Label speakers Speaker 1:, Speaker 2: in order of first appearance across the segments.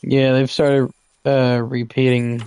Speaker 1: Yeah, they've started repeating.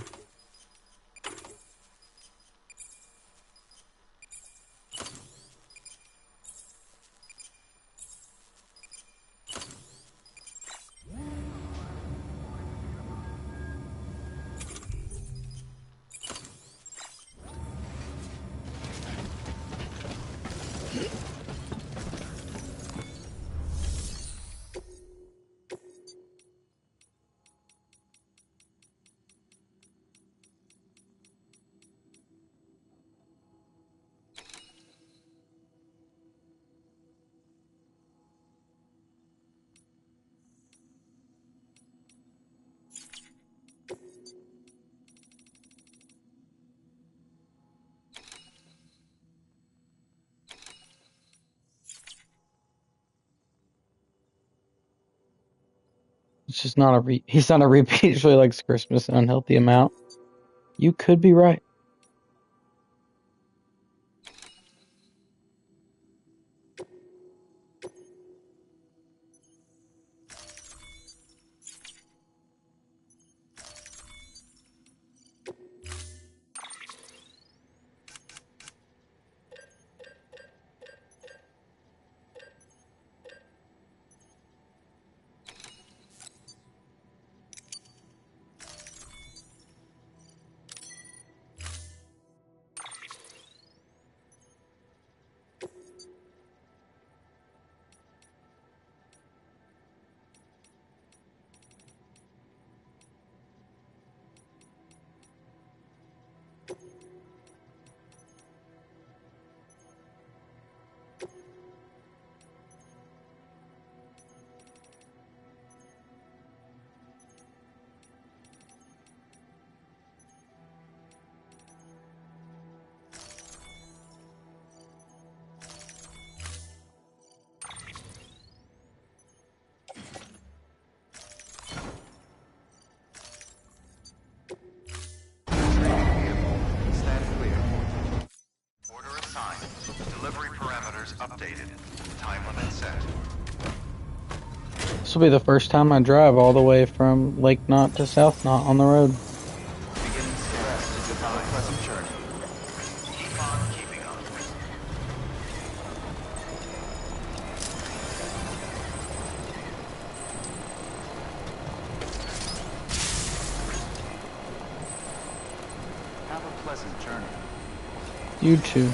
Speaker 1: It's just not a he's not a repeat. He usually likes Christmas an unhealthy amount. You could be right. This will be the first time I drive all the way from Lake Knot to South Knot on the road.
Speaker 2: Have a pleasant journey.
Speaker 1: You too.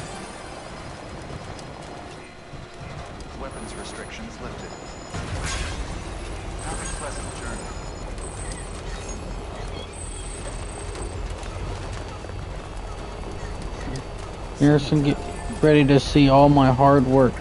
Speaker 2: Weapons restrictions lifted. Have a pleasant journey.
Speaker 1: Harrison, get ready to see all my hard work.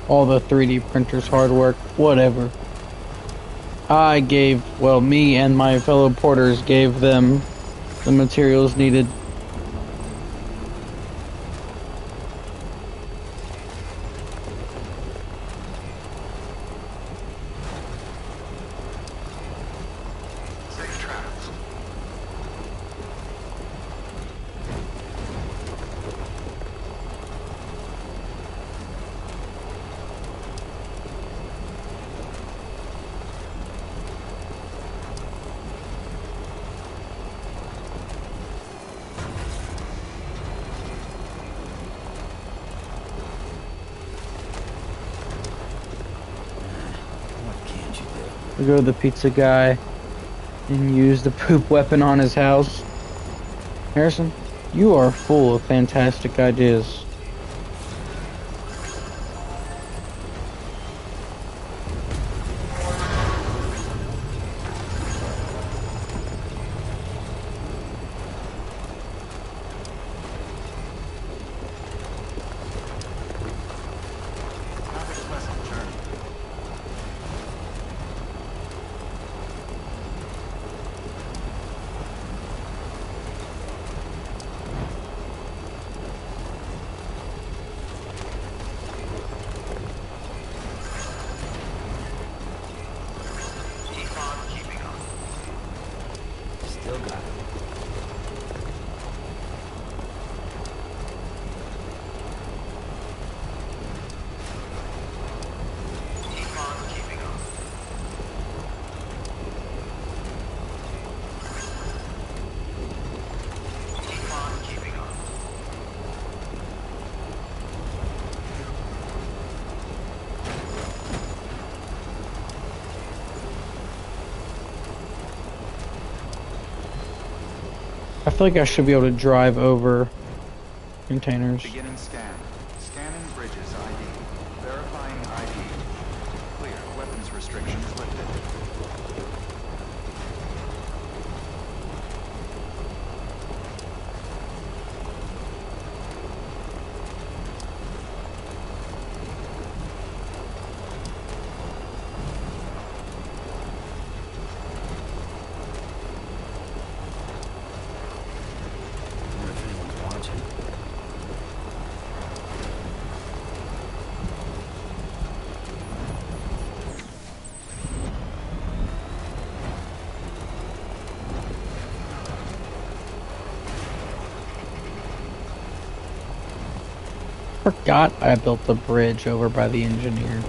Speaker 1: All the 3D printers hard work, whatever. Me and my fellow porters gave them the materials needed.
Speaker 2: Safe travels.
Speaker 1: We go to the pizza guy and use the poop weapon on his house. Harrison, you are full of fantastic ideas.
Speaker 2: Have a pleasant journey.
Speaker 1: feel like I should be able to drive over containers.
Speaker 2: Beginning scan. Scanning bridges ID. Verifying ID. Clear. Weapons restrictions lifted.
Speaker 3: Wonder if anyone's watching.
Speaker 1: Forgot I built the bridge over by the engineer.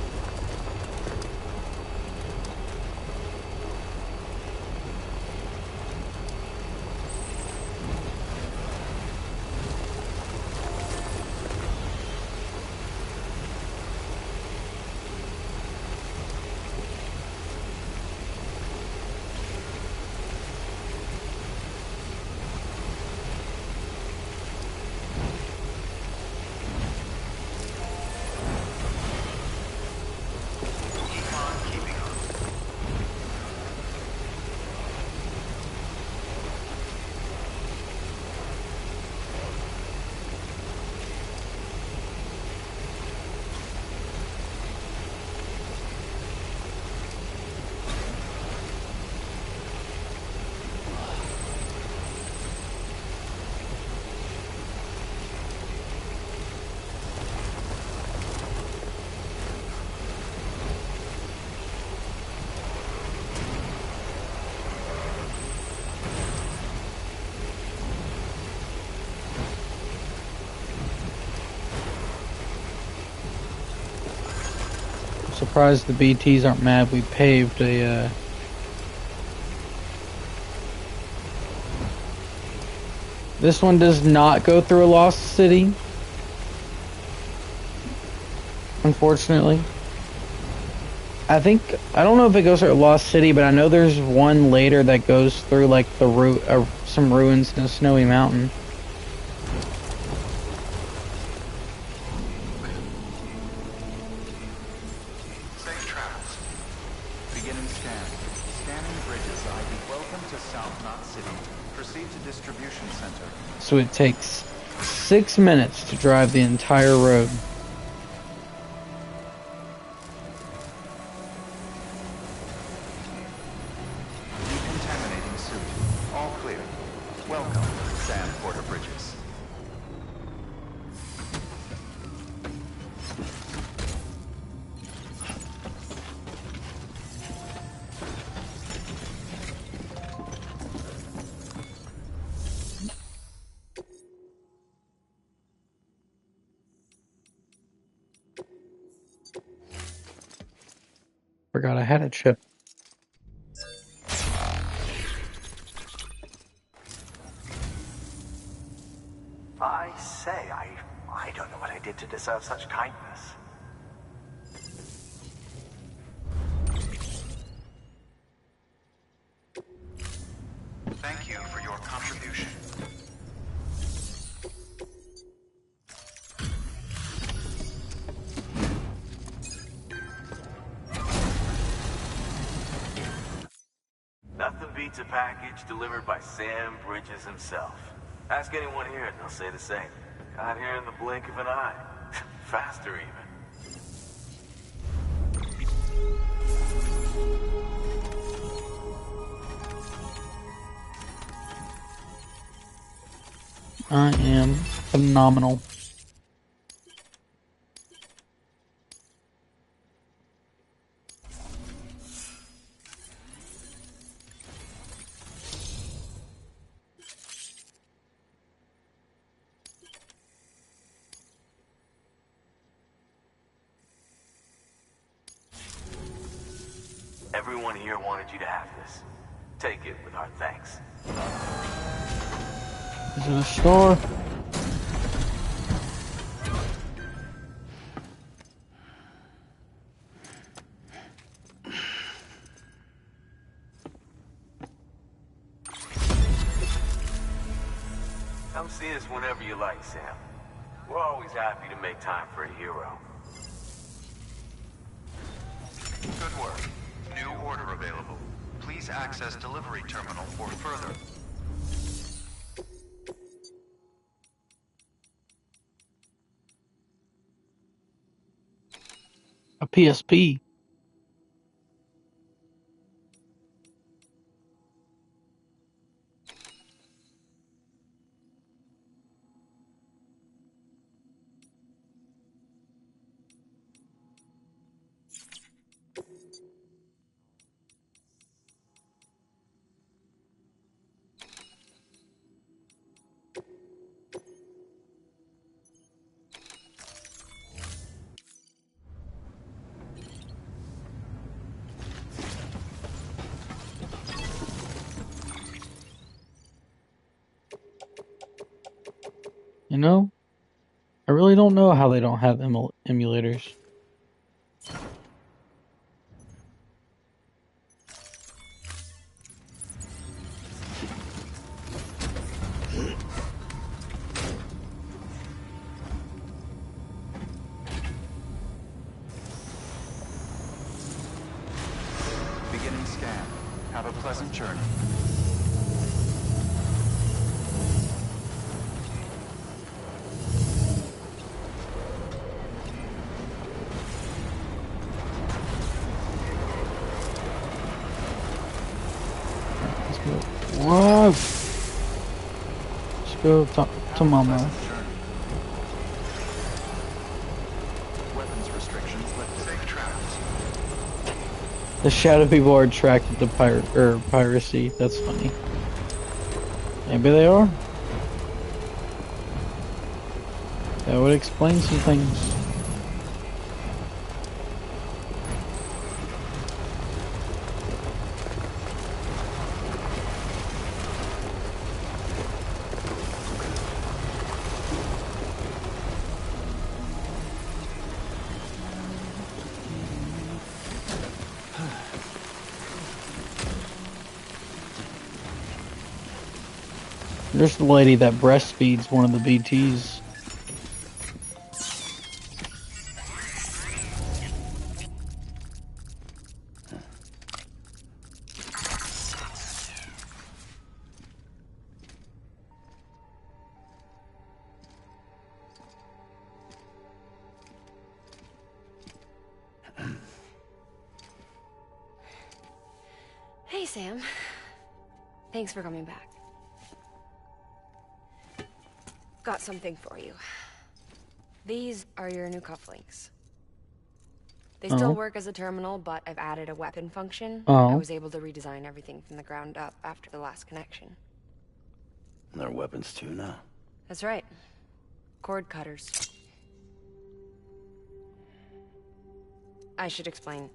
Speaker 1: Surprised the BTs aren't mad we paved a This one does not go through a lost city. Unfortunately. I don't know if it goes through a lost city, but I know there's one later that goes through like the some ruins in a snowy mountain.
Speaker 2: Safe travels. Beginning scan. Scanning bridges ID. Welcome to South Knot City. Proceed to distribution center.
Speaker 1: So it takes 6 minutes to drive the entire road.
Speaker 2: Decontaminating suit. All clear. Welcome, Sam Porter Bridges.
Speaker 1: Forgot I had a chip.
Speaker 4: I say, I don't know what I did to deserve such kindness.
Speaker 2: Thank you for your contribution.
Speaker 4: Nothing beats a package delivered by Sam Bridges himself. Ask anyone here and they'll say the same. Got here in the blink of an eye. Faster even.
Speaker 1: I am phenomenal.
Speaker 4: Everyone here wanted you to have this. Take it with our thanks.
Speaker 1: Is it a store?
Speaker 4: Come see us whenever you like, Sam. We're always happy to make time for a hero.
Speaker 2: Good work. New order available. Please access delivery terminal for further.
Speaker 1: A PSP. You know, I really don't know how they don't have emulators.
Speaker 2: Beginning scan. Have a pleasant journey.
Speaker 1: Let's go. Whoa! Let's go to Mama.
Speaker 2: Weapons restrictions lifted. Safe travels.
Speaker 1: The shadow people are attracted to piracy. That's funny. Maybe they are. That would explain some things. There's the lady that breastfeeds one of the BTs.
Speaker 5: Hey, Sam. Thanks for coming back. Got something for you. These are your new cufflinks. They still work as a terminal, but I've added a weapon function. I was able to redesign everything from the ground up after the last connection.
Speaker 3: And they're weapons too now.
Speaker 5: That's right. Cord cutters. I should explain.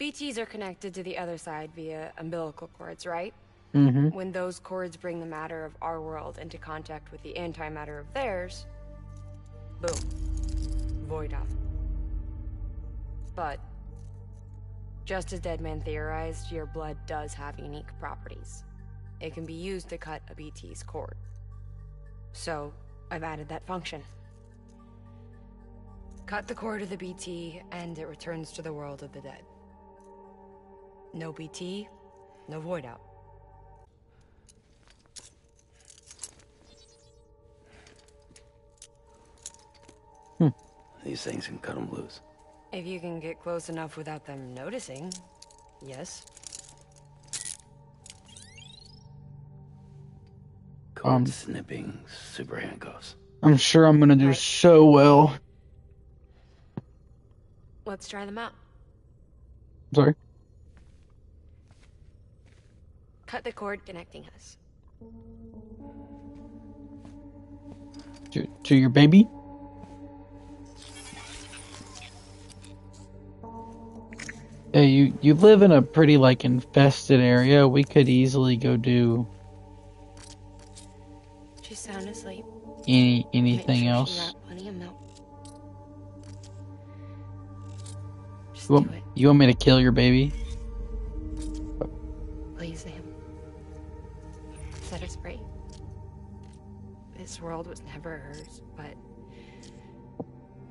Speaker 5: BTs are connected to the other side via umbilical cords, right?
Speaker 1: Mm-hmm.
Speaker 5: When those cords bring the matter of our world into contact with the antimatter of theirs, boom. Void up. But, just as Deadman theorized, your blood does have unique properties. It can be used to cut a BT's cord. So, I've added that function. Cut the cord of the BT, and it returns to the world of the dead. No BT, no void out.
Speaker 3: These things can cut them loose.
Speaker 5: If you can get close enough without them noticing, yes.
Speaker 3: Cord snipping, super handcuffs.
Speaker 1: I'm sure I'm gonna do so well.
Speaker 5: Let's try them out.
Speaker 1: Sorry.
Speaker 5: Cut the cord connecting us.
Speaker 1: To your baby? Hey, you live in a pretty, like, infested area. We could easily go do...
Speaker 5: She's sound asleep.
Speaker 1: anything else.
Speaker 5: She got plenty of milk. Just
Speaker 1: You
Speaker 5: do
Speaker 1: want,
Speaker 5: it.
Speaker 1: you want me to kill your baby?
Speaker 5: Please, Sam. Set us free. world was never hers, but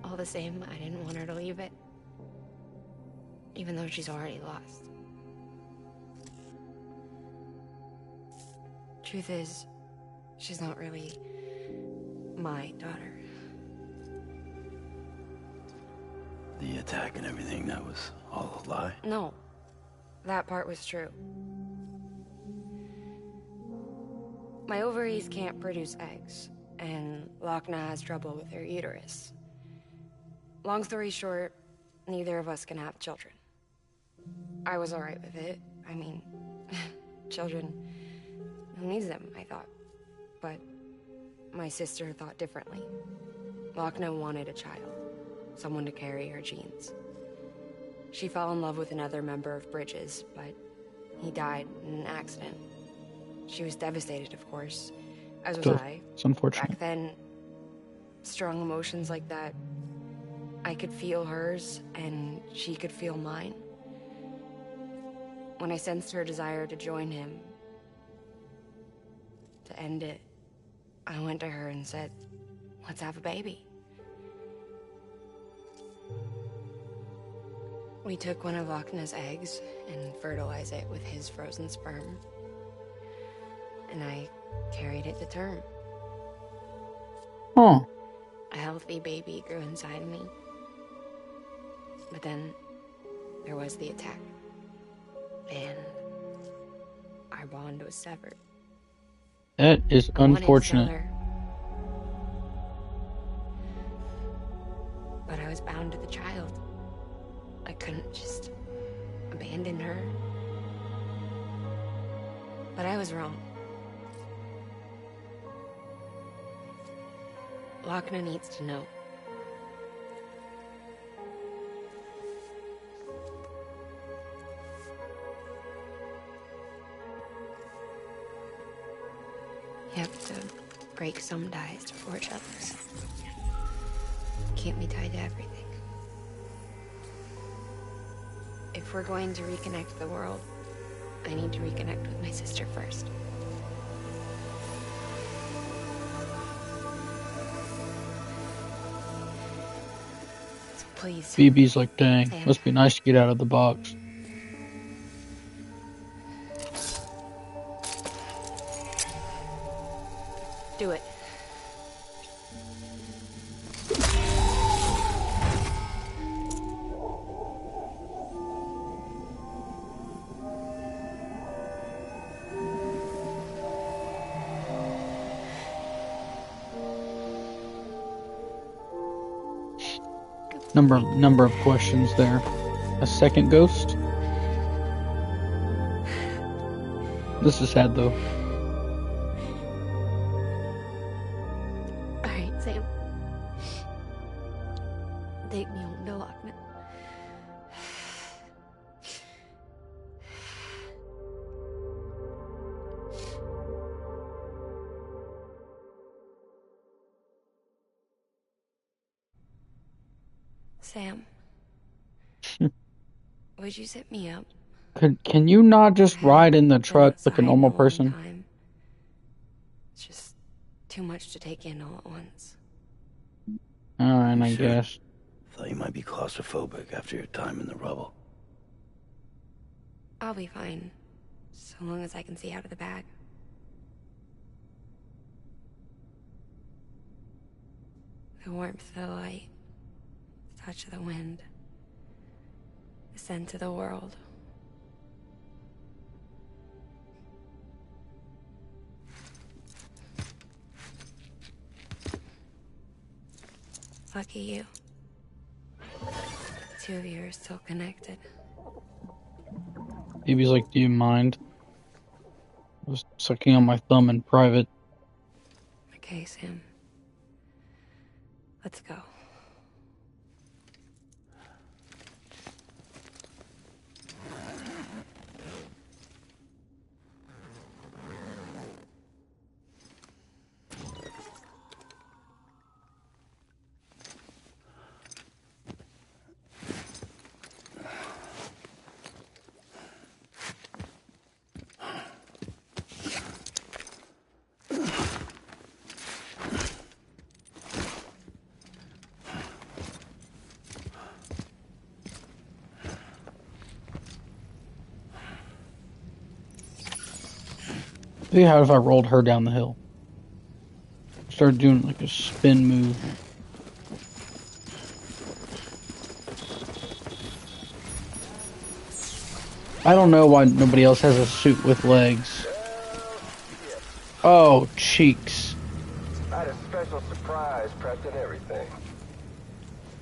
Speaker 5: all the same, I didn't want her to leave it. Even though she's already lost. Truth is, she's not really my daughter.
Speaker 3: The attack and everything, that was all a lie?
Speaker 5: No, that part was true. My ovaries can't produce eggs, and Lockne has trouble with her uterus. Long story short, neither of us can have children. I was alright with it. I mean, children, who needs them, I thought. But my sister thought differently. Lockne wanted a child, someone to carry her genes. She fell in love with another member of Bridges, but he died in an accident. She was devastated, of course, as was I.
Speaker 1: It's unfortunate.
Speaker 5: Back then, strong emotions like that, I could feel hers, and she could feel mine. When I sensed her desire to join him, to end it, I went to her and said, let's have a baby. We took one of Lockne's eggs and fertilized it with his frozen sperm. And I carried it to term.
Speaker 1: Oh.
Speaker 5: A healthy baby grew inside me. But then there was the attack. And our bond was severed.
Speaker 1: That is
Speaker 5: I wanted to tell
Speaker 1: unfortunate.
Speaker 5: her, but I was bound to the child. I couldn't just abandon her. But I was wrong. Lockne needs to know. You have to break some ties to forge others. Can't be tied to everything. If we're going to reconnect the world, I need to reconnect with my sister first. So please.
Speaker 1: Phoebe's like, dang,
Speaker 5: Sam.
Speaker 1: must be nice to get out of the box.
Speaker 5: Do it.
Speaker 1: Number of questions there. A second ghost? This is sad though.
Speaker 5: All right, Sam. Take me home to Lockne. Sam, would you set me up?
Speaker 1: Can you not just ride in the
Speaker 5: Been
Speaker 1: truck like a
Speaker 5: outside
Speaker 1: normal
Speaker 5: in a long
Speaker 1: person?
Speaker 5: time. It's just too much to take in all at once.
Speaker 1: Alright, I
Speaker 3: Sure.
Speaker 1: guess.
Speaker 3: Thought you might be claustrophobic after your time in the rubble.
Speaker 5: I'll be fine, so long as I can see out of the bag. The warmth of the light, the touch of the wind, the scent of the world. Lucky you. The two of you are still connected.
Speaker 1: Phoebe's like, do you mind? I was sucking on my thumb in private.
Speaker 5: Okay, Sam. Let's go.
Speaker 1: Maybe how if I rolled her down the hill? Started doing like a spin move. I don't know why nobody else has a suit with legs. Oh, cheeks.
Speaker 6: I had a special surprise prepped and everything.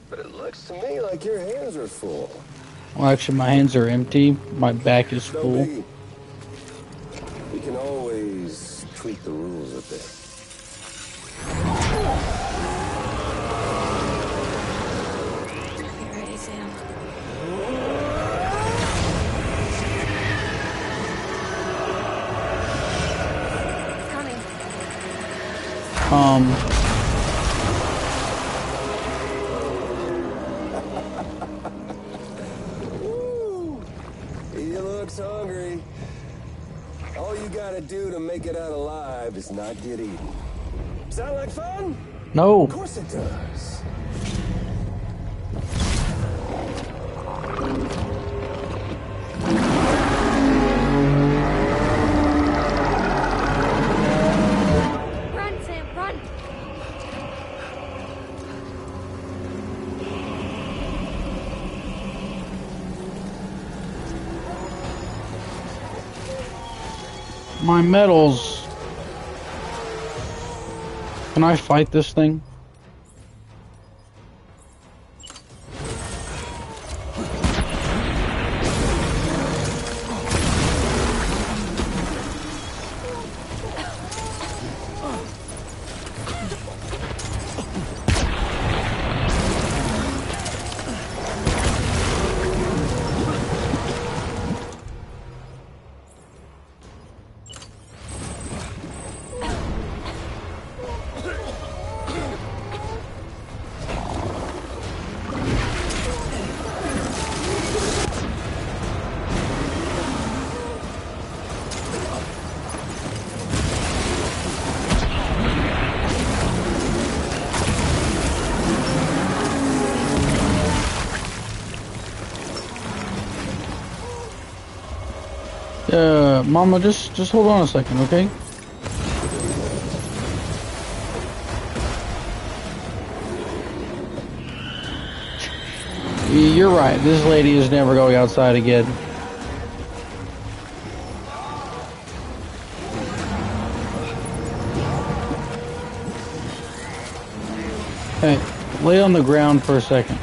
Speaker 6: But it looks to me like your hands are full.
Speaker 1: Well, actually, my hands are empty. My back is
Speaker 6: No
Speaker 1: full.
Speaker 6: biggie. We can always tweak the rules a bit.
Speaker 5: Get ready, Sam. Coming.
Speaker 6: Woo! He looks hungry. All you gotta do to make it out alive is not get eaten. Sound like fun?
Speaker 1: No.
Speaker 6: Of course it does.
Speaker 5: Run, Sam, run!
Speaker 1: My medals. Can I fight this thing? Mama, just hold on a second, okay? You're right. This lady is never going outside again. Hey, lay on the ground for a second.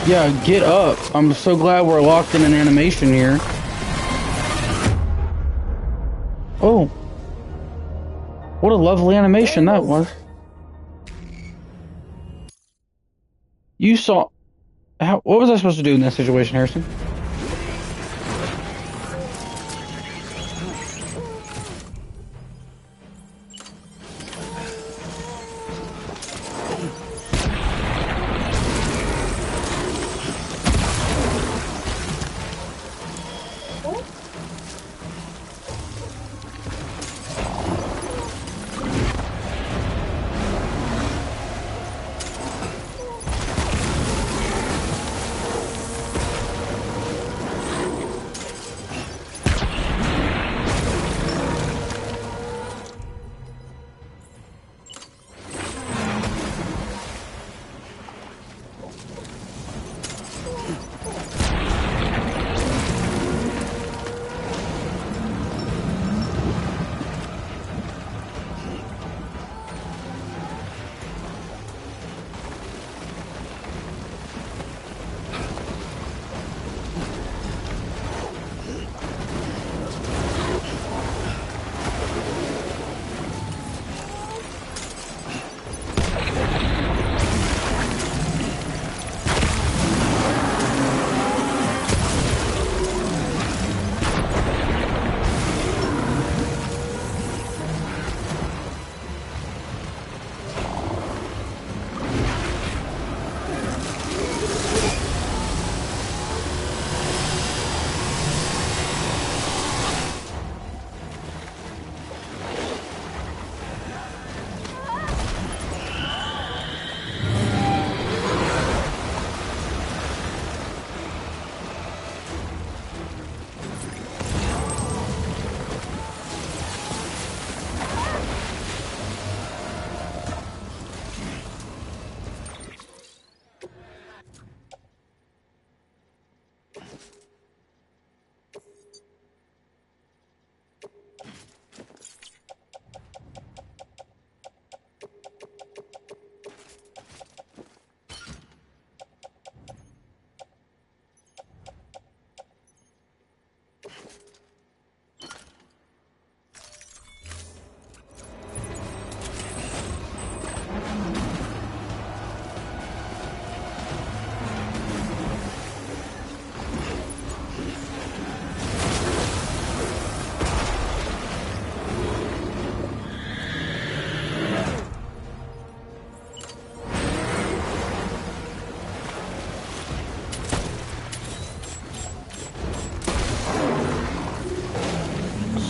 Speaker 1: Yeah, get up. I'm so glad we're locked in an animation here. Oh. What a lovely animation that was. You saw... what was I supposed to do in that situation, Harrison?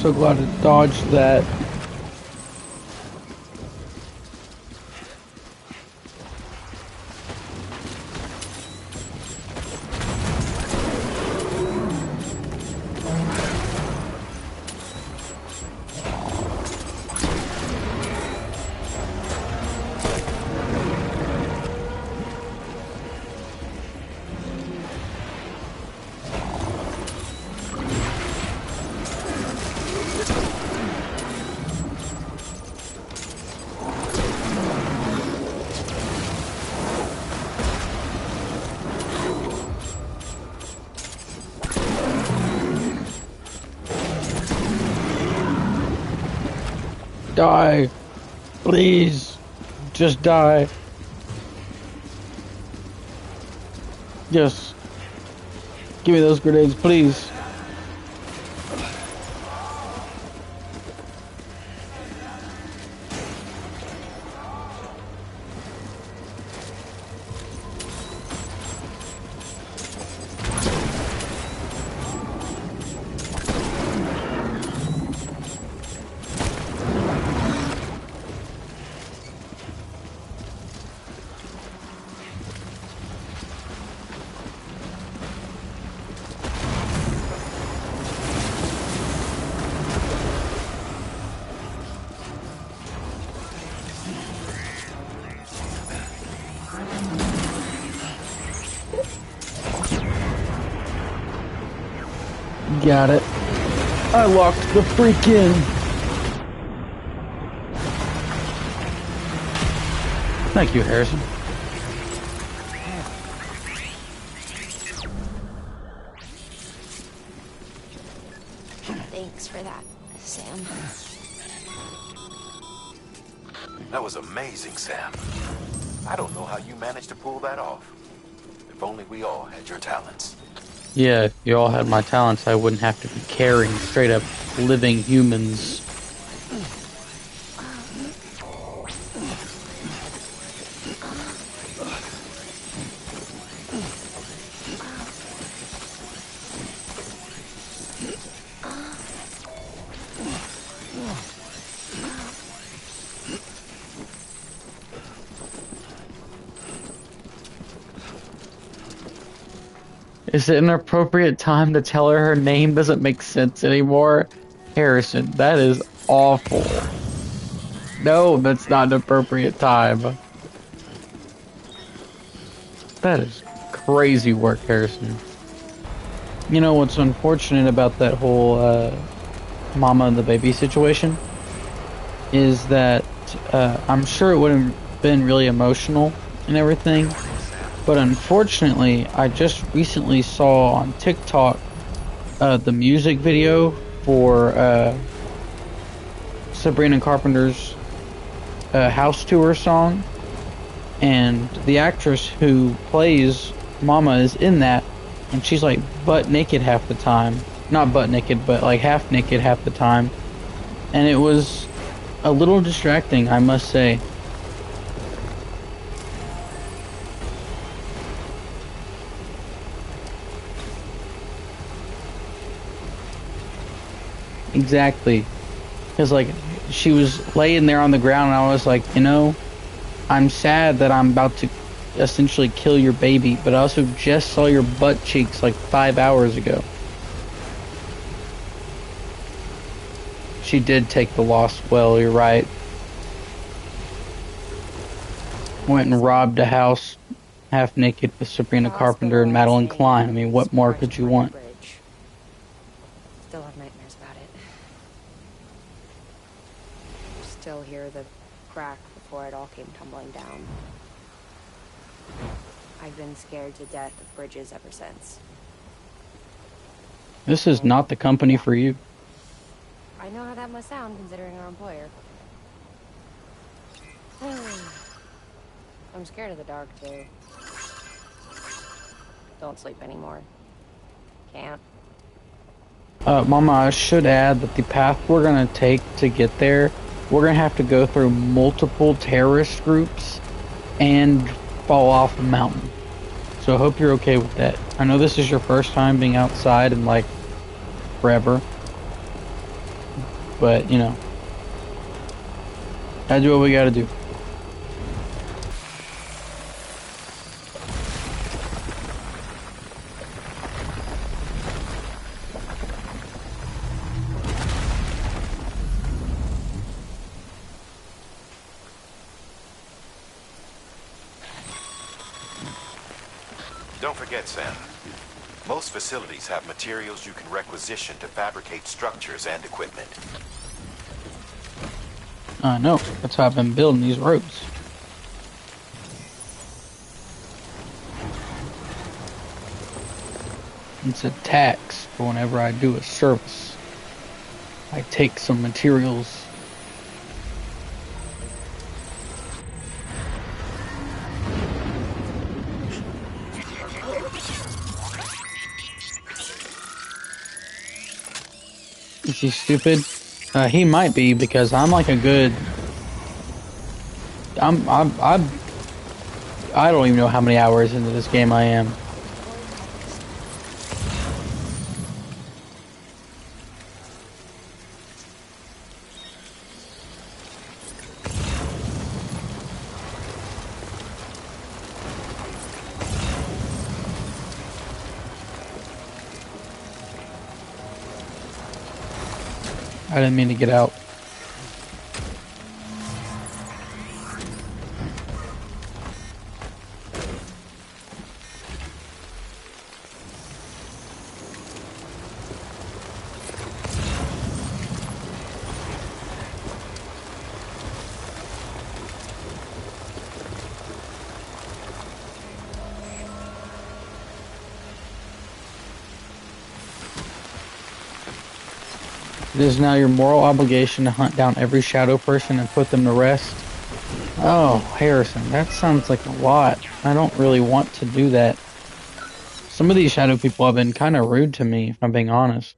Speaker 1: So glad to dodge that. Die. Please. Just die. Yes. Give me those grenades, please. Got it. I locked the freak in. Thank you, Harrison.
Speaker 5: Thanks for that, Sam.
Speaker 4: That was amazing, Sam. I don't know how you managed to pull that off. If only we all had your talents.
Speaker 1: Yeah, if you all had my talents, I wouldn't have to be carrying straight up living humans. Is it an appropriate time to tell her name doesn't make sense anymore? Harrison, that is awful. No, that's not an appropriate time. That is crazy work, Harrison. You know what's unfortunate about that whole mama and the baby situation? Is that I'm sure it would have been really emotional and everything. But unfortunately, I just recently saw on TikTok the music video for Sabrina Carpenter's house tour song, and the actress who plays Mama is in that, and she's like butt naked half the time. Not butt naked, but like half naked half the time. And it was a little distracting, I must say. Exactly. Because, like, she was laying there on the ground, and I was like, you know, I'm sad that I'm about to essentially kill your baby, but I also just saw your butt cheeks like 5 hours ago. She did take the loss well, you're right. Went and robbed a house half naked with Sabrina Carpenter and Madeline Klein. I mean, what more could you want?
Speaker 5: Still have nightmares about it. Still hear the crack before it all came tumbling down. I've been scared to death of bridges ever since.
Speaker 1: This is not the company for you.
Speaker 5: I know how that must sound considering our employer. I'm scared of the dark too. Don't sleep anymore. Can't.
Speaker 1: Mama, I should add that the path we're gonna take to get there, we're gonna have to go through multiple terrorist groups and fall off a mountain. So I hope you're okay with that. I know this is your first time being outside in like forever, but you know, gotta do what we gotta do.
Speaker 7: Don't forget, Sam. Most facilities have materials you can requisition to fabricate structures and equipment.
Speaker 1: I know. That's how I've been building these roads. It's a tax for whenever I do a service. I take some materials. Is he stupid? He might be, because I'm like a good. I don't even know how many hours into this game I am. I didn't mean to get out. It is now your moral obligation to hunt down every shadow person and put them to rest. Oh, Harrison, that sounds like a lot. I don't really want to do that. Some of these shadow people have been kind of rude to me, if I'm being honest.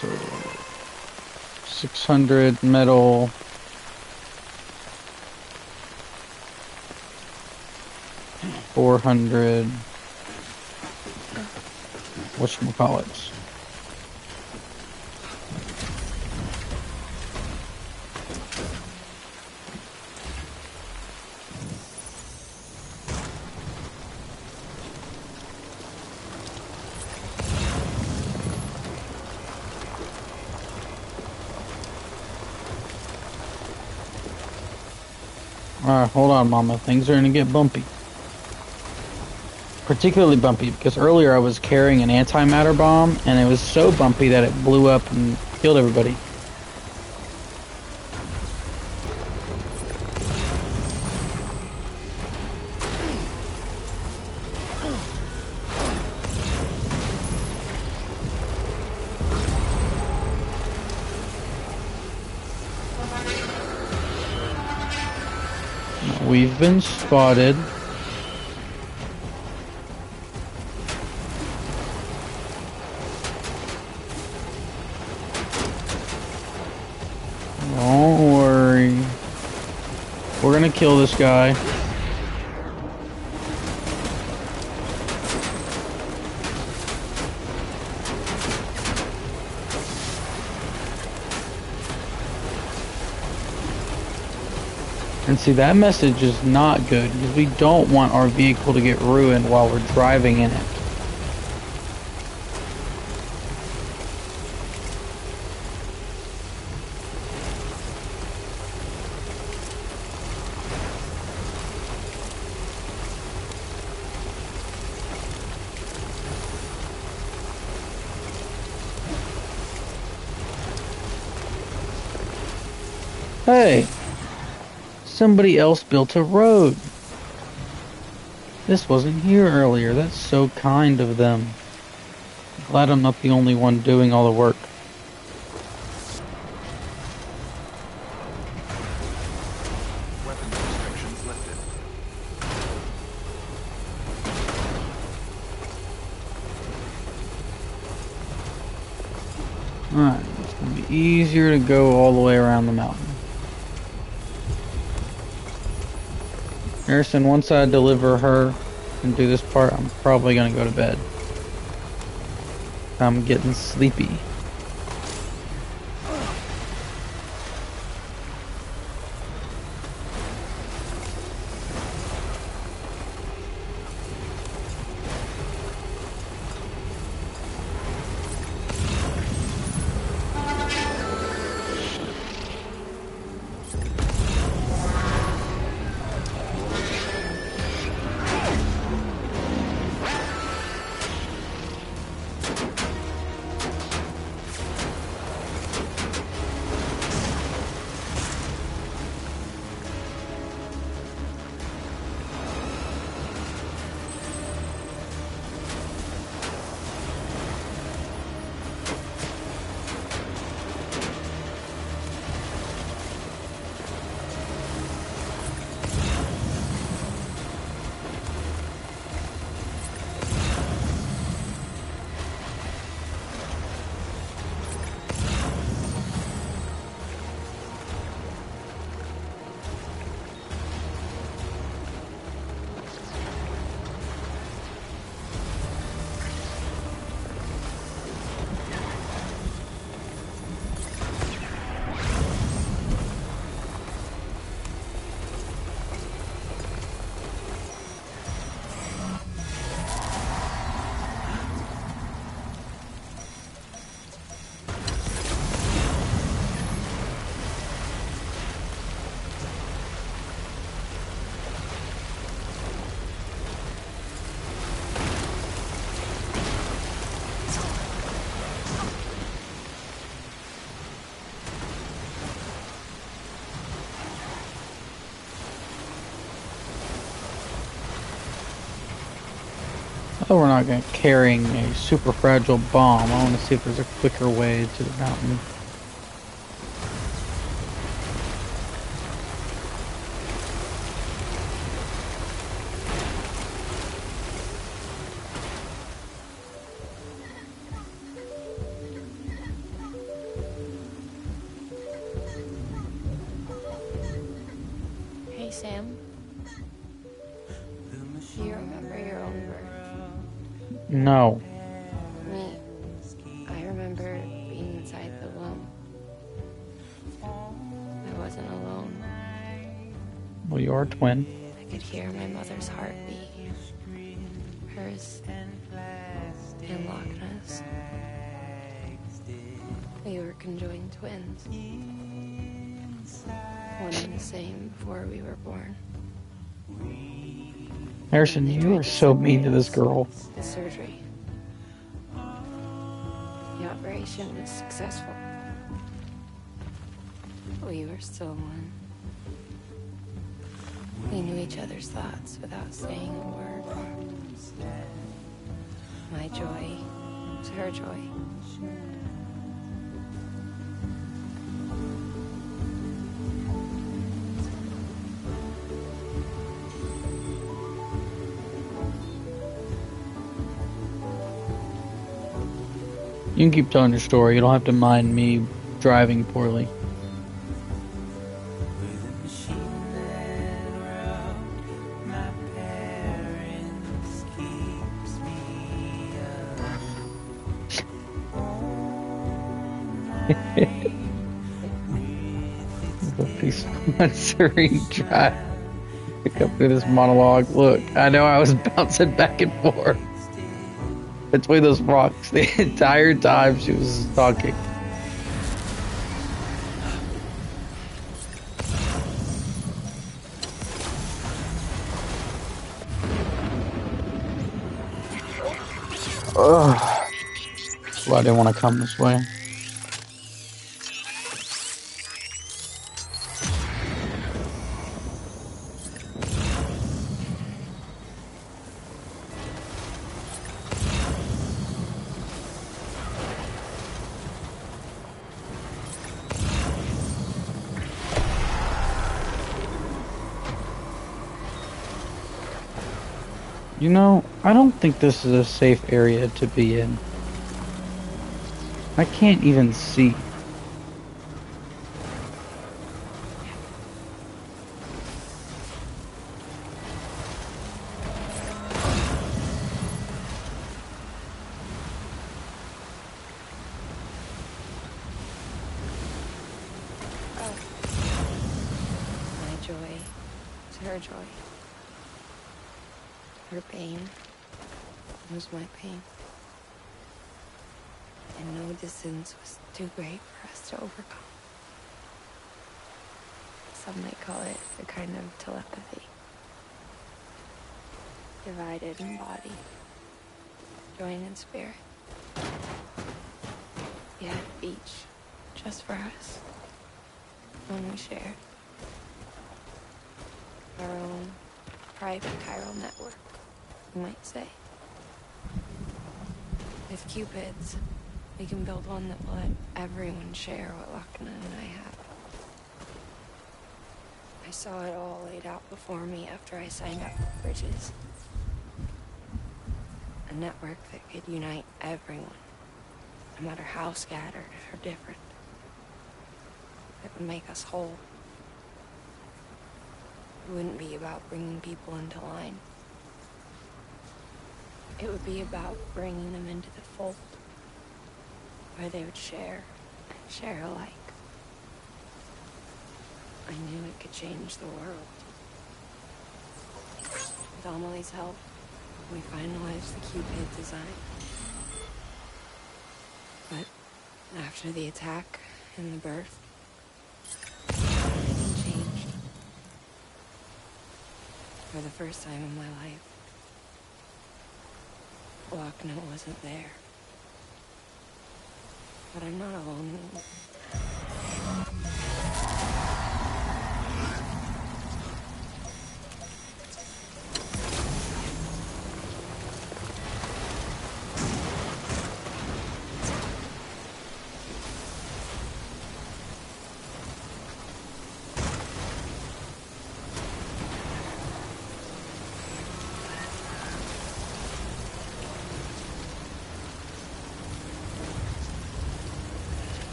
Speaker 1: So 600 metal. $400. Whatchamacallits. Alright, hold on, Mama. Things are gonna get bumpy. Particularly bumpy because earlier I was carrying an antimatter bomb and it was so bumpy that it blew up and killed everybody. We've been spotted. Don't worry. We're gonna kill this guy. And see, that message is not good because we don't want our vehicle to get ruined while we're driving in it. Hey, somebody else built a road. This wasn't here earlier. That's so kind of them. Glad I'm not the only one doing all the work.
Speaker 2: Weapons restrictions lifted.
Speaker 1: Alright, it's gonna be easier to go all the way around the mountain. Harrison, once I deliver her and do this part, I'm probably gonna go to bed. I'm getting sleepy. Oh, we're not going carrying a super fragile bomb. I want to see if there's a quicker way to the mountain.
Speaker 5: Hey, Sam. Do you remember your own birth?
Speaker 1: No.
Speaker 5: Me. I remember being inside the womb. I wasn't alone.
Speaker 1: Well, you are a twin.
Speaker 5: I could hear my mother's heartbeat. Hers and Lockne's. We were conjoined twins. One and the same before we were born.
Speaker 1: Harrison, you are so mean to this girl.
Speaker 5: The surgery. The operation was successful. We were still one. We knew each other's thoughts without saying a word. My joy was her joy.
Speaker 1: You can keep telling your story. You don't have to mind me driving poorly. Peace of serene drive. Pick up through this monologue. Look, I know I was bouncing back and forth between those rocks the entire time she was talking. Ugh. Well, I didn't want to come this way. You know, I don't think this is a safe area to be in. I can't even see.
Speaker 5: Oh. My joy is her joy. Her pain was my pain. And no distance was too great for us to overcome. Some might call it a kind of telepathy. Divided in body, joined in spirit. Yet each just for us. One we shared. Our own private chiral network, you might say. With Cupids, we can build one that will let everyone share what Lockne and I have. I saw it all laid out before me after I signed up for Bridges. A network that could unite everyone, no matter how scattered or different. It would make us whole. It wouldn't be about bringing people into line. It would be about bringing them into the fold, where they would share and share alike. I knew it could change the world. With Amelie's help, we finalized the Cupid design. But after the attack and the birth, everything changed. For the first time in my life, Lockne wasn't there. But I'm not alone anymore.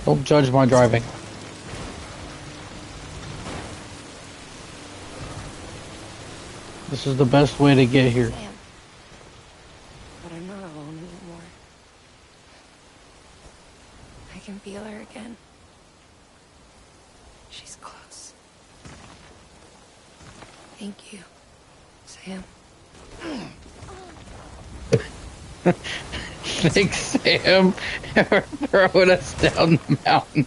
Speaker 1: Don't judge my driving. This is the best way to get here.
Speaker 5: Sam. But I'm not alone anymore. I can feel her again. She's close. Thank you, Sam.
Speaker 1: Thanks, Sam, for throwing us down the mountain.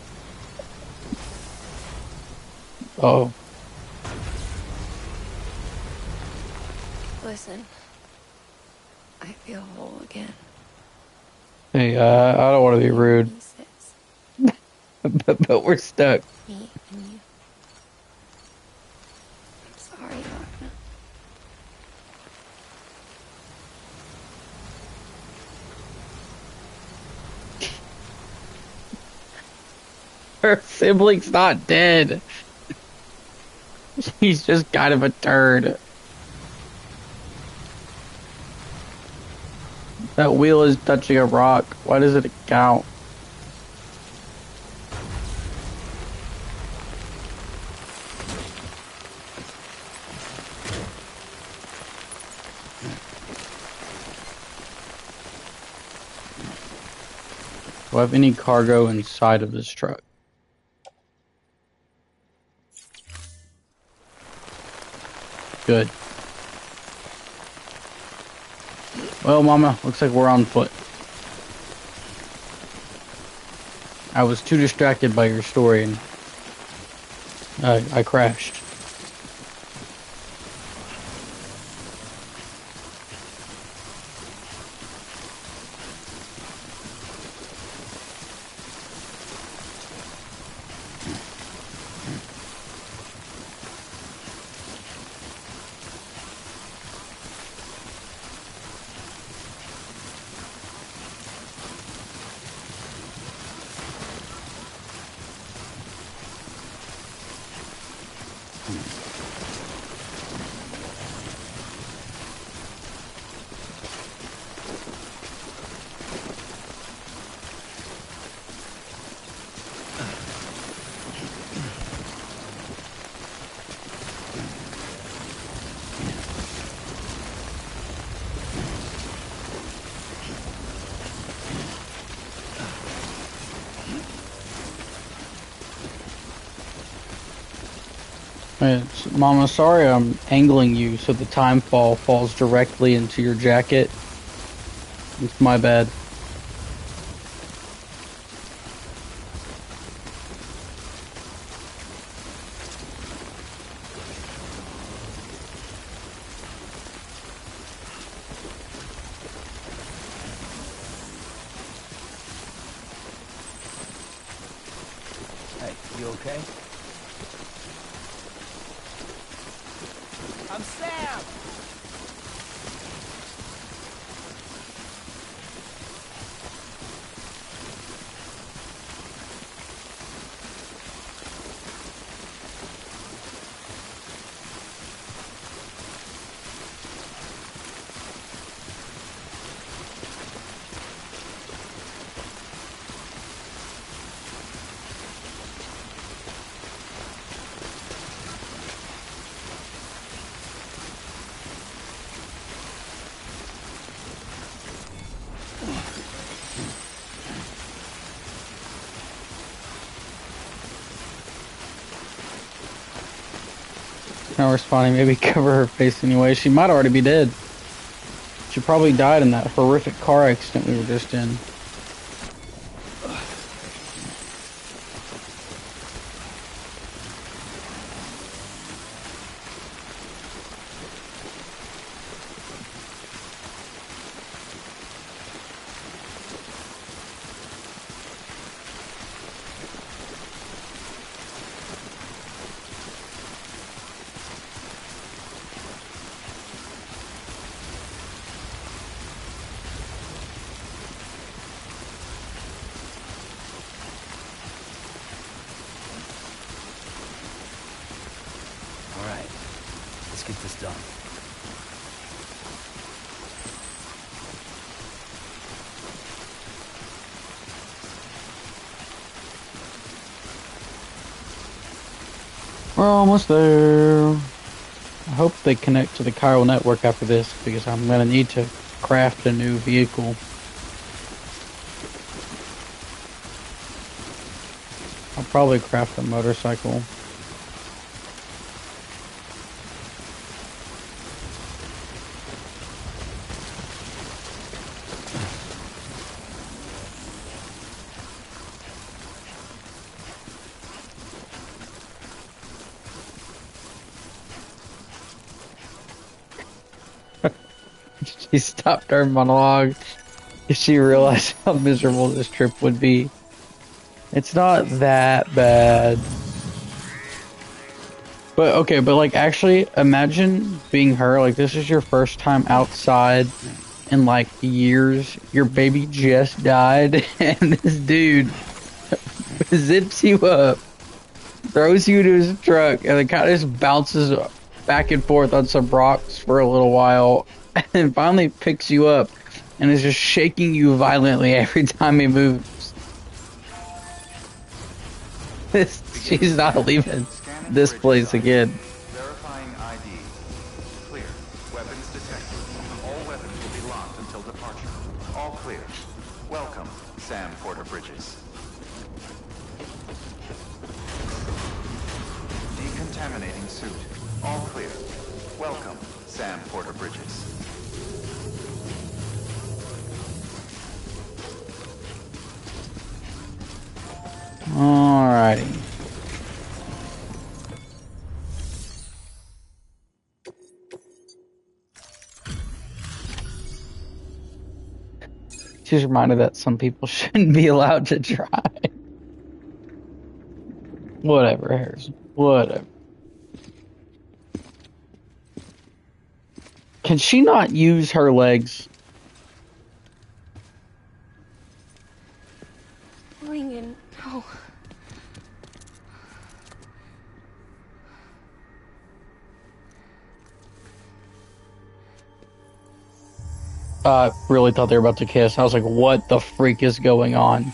Speaker 1: Oh.
Speaker 5: Listen, I feel whole again.
Speaker 1: Hey, I don't want to be rude,
Speaker 5: Pieces.
Speaker 1: but we're stuck.
Speaker 5: Me and you. I'm sorry, Lockne.
Speaker 1: Her sibling's not dead. He's just kind of a turd. That wheel is touching a rock. Why does it count? Do I have any cargo inside of this truck? Good. Well, Mama, looks like we're on foot. I was too distracted by your story and I crashed. Mama, sorry I'm angling you so the time fall falls directly into your jacket. It's my bad.
Speaker 3: Hey, you okay?
Speaker 6: I'm Sam!
Speaker 1: Not responding, maybe cover her face anyway. She might already be dead. She probably died in that horrific car accident we were just in.
Speaker 3: All right, let's get this done.
Speaker 1: We're almost there. I hope they connect to the chiral network after this, because I'm gonna need to craft a new vehicle. I'll probably craft a motorcycle. She stopped her monologue because she realized how miserable this trip would be. It's not that bad. But okay, but like actually imagine being her, like this is your first time outside in like years. Your baby just died and this dude zips you up, throws you to his truck, and then kind of just bounces back and forth on some rocks for a little while, and then finally picks you up and is just shaking you violently every time he moves. She's not leaving
Speaker 2: Scanning
Speaker 1: this
Speaker 2: bridges
Speaker 1: place
Speaker 2: ID.
Speaker 1: again.
Speaker 2: Verifying ID. Clear. Weapons detected. All weapons will be locked until departure. All clear. Welcome, Sam Porter Bridges. Decontaminating suit. All clear. Welcome, Sam Porter Bridges.
Speaker 1: Alrighty. She's reminded that some people shouldn't be allowed to drive. Whatever, Harrison. Whatever. Can she not use her legs?
Speaker 5: Lincoln, no.
Speaker 1: I really thought they were about to kiss. I was like, what the freak is going on?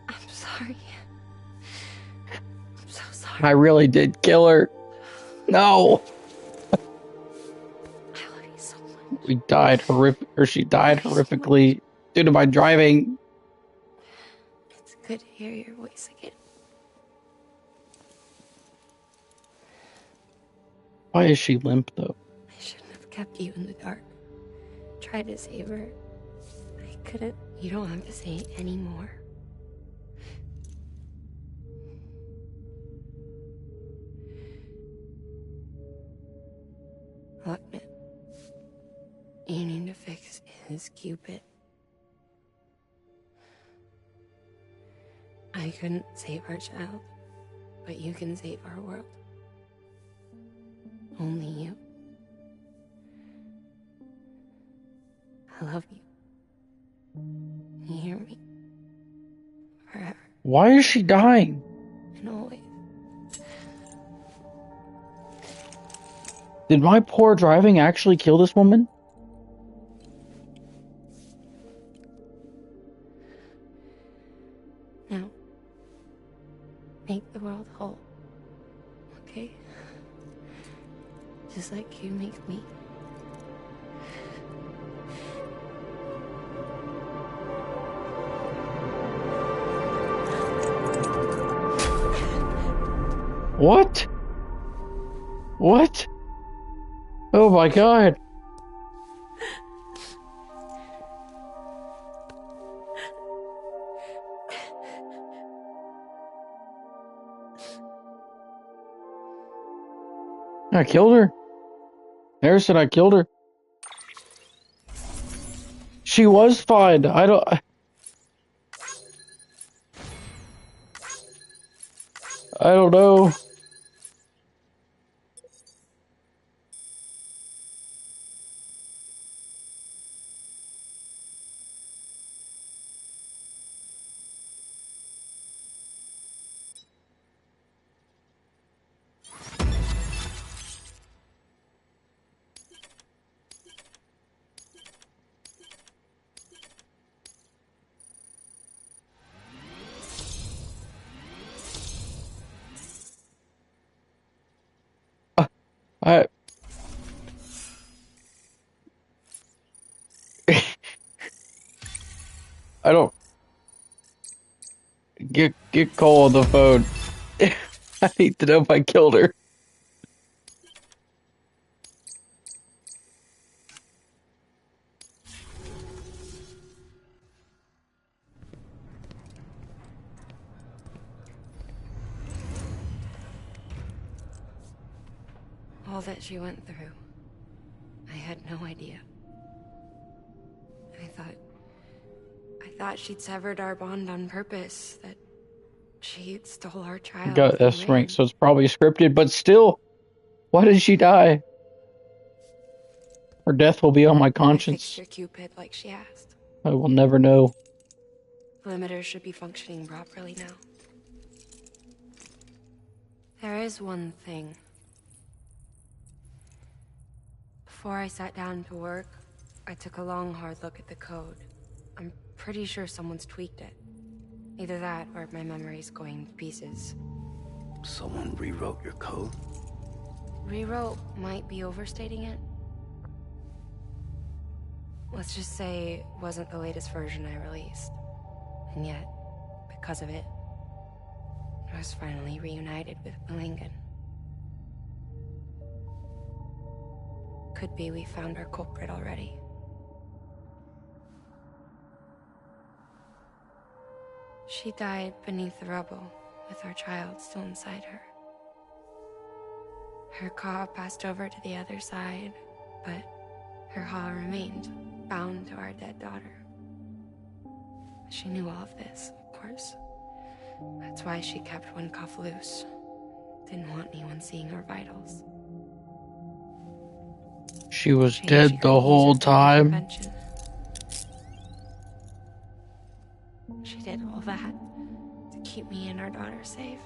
Speaker 5: I'm sorry. I'm so sorry.
Speaker 1: I really did kill her. No.
Speaker 5: I love you so much.
Speaker 1: We died horrific, or she died horrifically due to my driving.
Speaker 5: It's good to hear your voice again.
Speaker 1: Why is she limp, though?
Speaker 5: I shouldn't have kept you in the dark. Tried to save her. I couldn't. You don't have to say any more. Lockne, you need to fix his Cupid. I couldn't save our child, but you can save our world. Only you. I love you. You hear me? Forever
Speaker 1: Why is she dying?
Speaker 5: and always.
Speaker 1: Did my poor driving actually kill this woman?
Speaker 5: Now, make the world whole. Okay? Just like you make me.
Speaker 1: What? What? Oh my god. I killed her. Harrison, I killed her. She was fine. I don't know. I I don't get Cole on the phone. I need to know if I killed her.
Speaker 5: All that she went through. I had no idea. I thought she'd severed our bond on purpose, that she stole our child.
Speaker 1: Got
Speaker 5: from
Speaker 1: S rank,
Speaker 5: Rain.
Speaker 1: so it's probably scripted, but still, why did she die? Her death will be on my
Speaker 5: I fixed
Speaker 1: conscience.
Speaker 5: your Cupid like she asked.
Speaker 1: I will never know.
Speaker 5: Limiters should be functioning properly now. There is one thing. Before I sat down to work, I took a long, hard look at the code. I'm pretty sure someone's tweaked it. Either that, or my memory's going to pieces.
Speaker 3: Someone rewrote your code?
Speaker 5: Rewrote might be overstating it. Let's just say it wasn't the latest version I released. And yet, because of it, I was finally reunited with Malingan. Could be we found our culprit already. She died beneath the rubble, with our child still inside her. Her Ka passed over to the other side, but her Ha remained, bound to our dead daughter. She knew all of this, of course. That's why she kept one cuff loose. Didn't want anyone seeing her vitals.
Speaker 1: She was
Speaker 5: She
Speaker 1: dead the
Speaker 5: couldn't
Speaker 1: whole
Speaker 5: use her
Speaker 1: time.
Speaker 5: convention. She did all that to keep me and our daughter safe.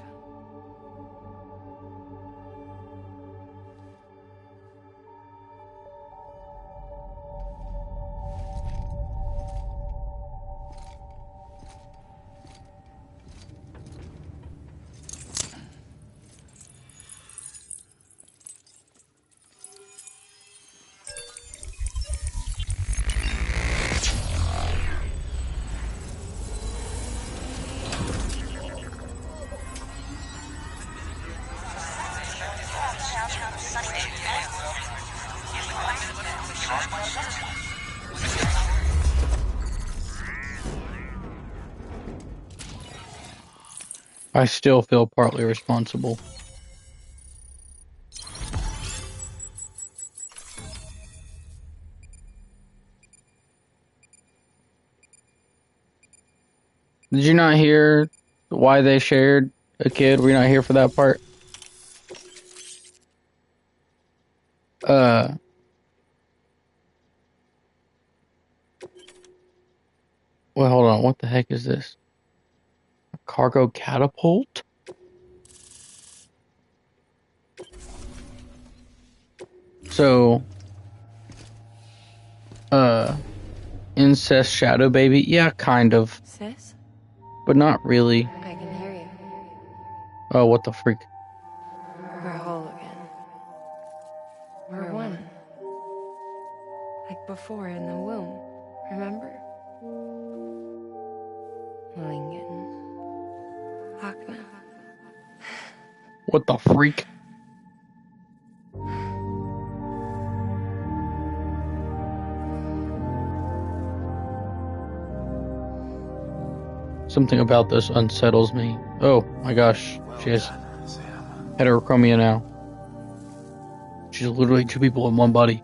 Speaker 1: I still feel partly responsible. Did you not hear why they shared a kid? Were you not here for that part? Well, hold on. What the heck is this? A cargo catapult? So, incest shadow baby? Yeah, kind of.
Speaker 5: Sis?
Speaker 1: But not really.
Speaker 5: I can hear you.
Speaker 1: Oh, what the freak?
Speaker 5: We're whole again. We're one. Like before in the womb. Remember? Lingen. Lockne.
Speaker 1: What the freak? Something about this unsettles me. Oh my gosh, she has heterochromia now. She's literally two people in one body.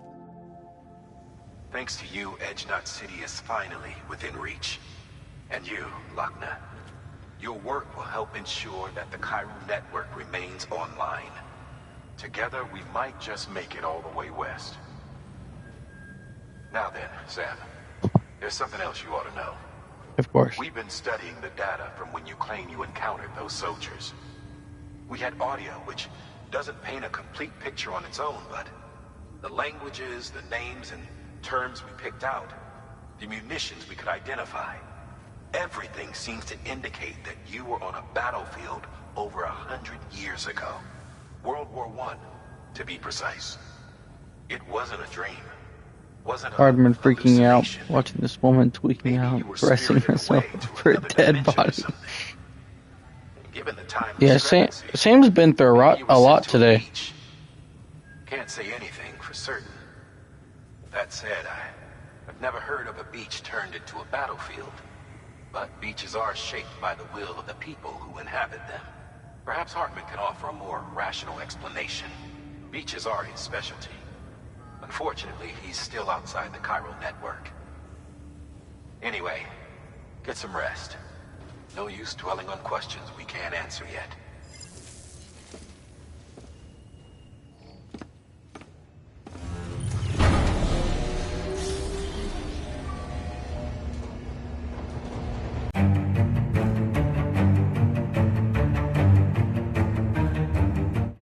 Speaker 7: Thanks to you, Edgenut City is finally within reach. And you, Lockne, your work will help ensure that the Chiral network remains online. Together, we might just make it all the way west. Now then, Sam, there's something else you ought to know.
Speaker 1: Of course.
Speaker 7: We've been studying the data from when you claim you encountered those soldiers. We had audio, which doesn't paint a complete picture on its own, but the languages, the names, and terms we picked out, the munitions we could identify, everything seems to indicate that you were on a battlefield over 100 years ago. World War I, to be precise. It wasn't a dream. Wasn't a
Speaker 1: Hardman freaking out,
Speaker 7: hallucination.
Speaker 1: watching this woman tweaking
Speaker 7: Maybe
Speaker 1: out,
Speaker 7: you were
Speaker 1: dressing
Speaker 7: spirited
Speaker 1: herself
Speaker 7: away to
Speaker 1: for a
Speaker 7: another
Speaker 1: dead
Speaker 7: dimension or
Speaker 1: body.
Speaker 7: something. Given the time
Speaker 1: Yeah, Sam's
Speaker 7: discrepancy,
Speaker 1: been through
Speaker 7: maybe you were
Speaker 1: a lot
Speaker 7: sent to a
Speaker 1: today.
Speaker 7: beach. Can't say anything for certain. That said, I've never heard of a beach turned into a battlefield. But beaches are shaped by the will of the people who inhabit them. Perhaps Hartman can offer a more rational explanation. Beaches are his specialty. Unfortunately, he's still outside the Chiral network. Anyway, get some rest. No use dwelling on questions we can't answer yet.